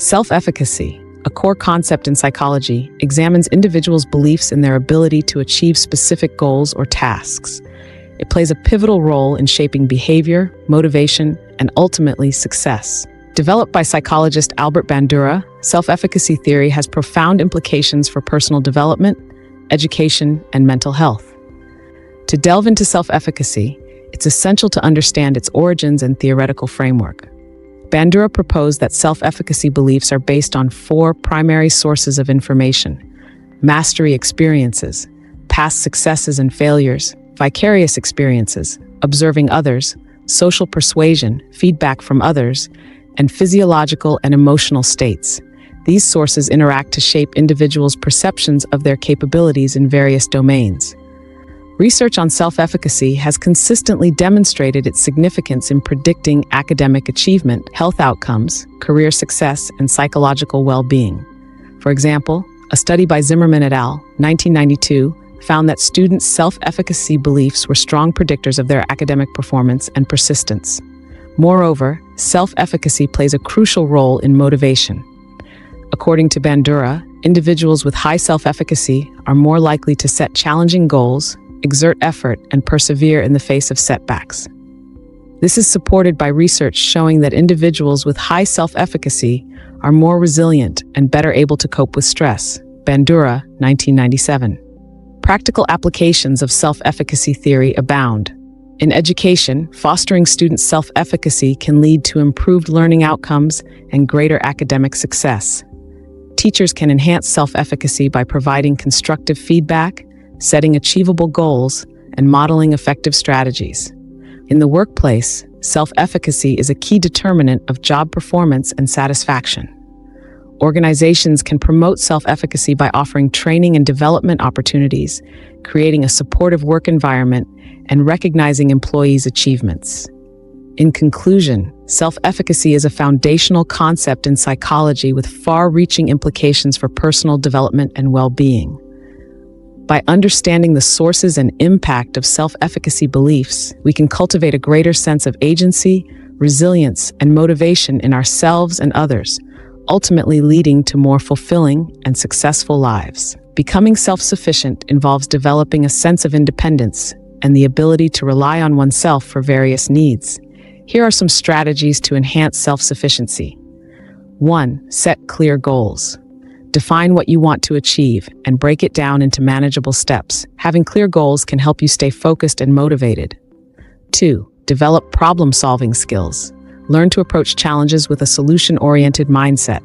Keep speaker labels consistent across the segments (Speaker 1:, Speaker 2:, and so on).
Speaker 1: Self-efficacy, a core concept in psychology, examines individuals' beliefs in their ability to achieve specific goals or tasks. It plays a pivotal role in shaping behavior, motivation, and ultimately success. Developed by psychologist Albert Bandura, self-efficacy theory has profound implications for personal development, education, and mental health. To delve into self-efficacy, it's essential to understand its origins and theoretical framework. Bandura proposed that self-efficacy beliefs are based on four primary sources of information: mastery experiences, past successes and failures, vicarious experiences, observing others, social persuasion, feedback from others, and physiological and emotional states. These sources interact to shape individuals' perceptions of their capabilities in various domains. Research on self-efficacy has consistently demonstrated its significance in predicting academic achievement, health outcomes, career success, and psychological well-being. For example, a study by Zimmerman et al., 1992, found that students' self-efficacy beliefs were strong predictors of their academic performance and persistence. Moreover, self-efficacy plays a crucial role in motivation. According to Bandura, individuals with high self-efficacy are more likely to set challenging goals, exert effort, and persevere in the face of setbacks. This is supported by research showing that individuals with high self-efficacy are more resilient and better able to cope with stress. Bandura, 1997. Practical applications of self-efficacy theory abound. In education, fostering students' self-efficacy can lead to improved learning outcomes and greater academic success. Teachers can enhance self-efficacy by providing constructive feedback, setting achievable goals, and modeling effective strategies. In the workplace, self-efficacy is a key determinant of job performance and satisfaction. Organizations can promote self-efficacy by offering training and development opportunities, creating a supportive work environment, and recognizing employees' achievements. In conclusion, self-efficacy is a foundational concept in psychology with far-reaching implications for personal development and well-being. By understanding the sources and impact of self-efficacy beliefs, we can cultivate a greater sense of agency, resilience, and motivation in ourselves and others, ultimately leading to more fulfilling and successful lives. Becoming self-sufficient involves developing a sense of independence and the ability to rely on oneself for various needs. Here are some strategies to enhance self-sufficiency. 1. Set clear goals. Define what you want to achieve and break it down into manageable steps. Having clear goals can help you stay focused and motivated. 2. Develop problem-solving skills. Learn to approach challenges with a solution-oriented mindset.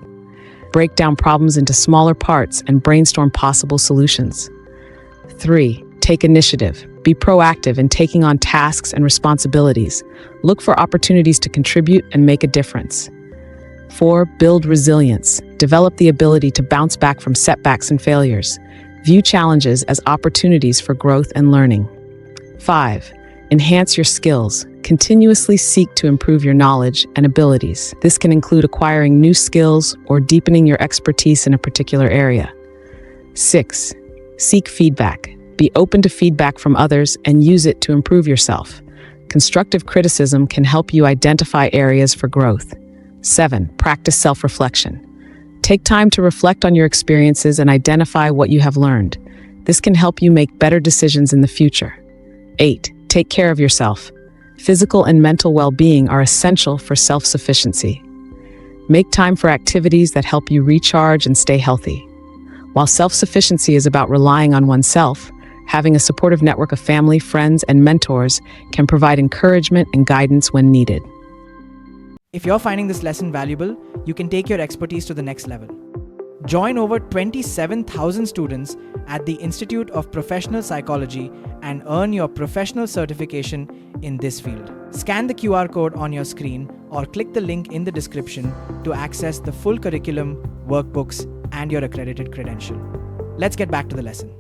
Speaker 1: Break down problems into smaller parts and brainstorm possible solutions. 3. Take initiative. Be proactive in taking on tasks and responsibilities. Look for opportunities to contribute and make a difference. 4. Build resilience. Develop the ability to bounce back from setbacks and failures. View challenges as opportunities for growth and learning. 5. Enhance your skills. Continuously seek to improve your knowledge and abilities. This can include acquiring new skills or deepening your expertise in a particular area. 6. Seek feedback. Be open to feedback from others and use it to improve yourself. Constructive criticism can help you identify areas for growth. 7. Practice self-reflection. Take time to reflect on your experiences and identify what you have learned. This can help you make better decisions in the future. 8. Take care of yourself. Physical and mental well-being are essential for self-sufficiency. Make time for activities that help you recharge and stay healthy. While self-sufficiency is about relying on oneself, having a supportive network of family, friends, and mentors can provide encouragement and guidance when needed.
Speaker 2: If you're finding this lesson valuable, you can take your expertise to the next level. Join over 27,000 students at the Institute of Professional Psychology and earn your professional certification in this field. Scan the QR code on your screen or click the link in the description to access the full curriculum, workbooks, and your accredited credential. Let's get back to the lesson.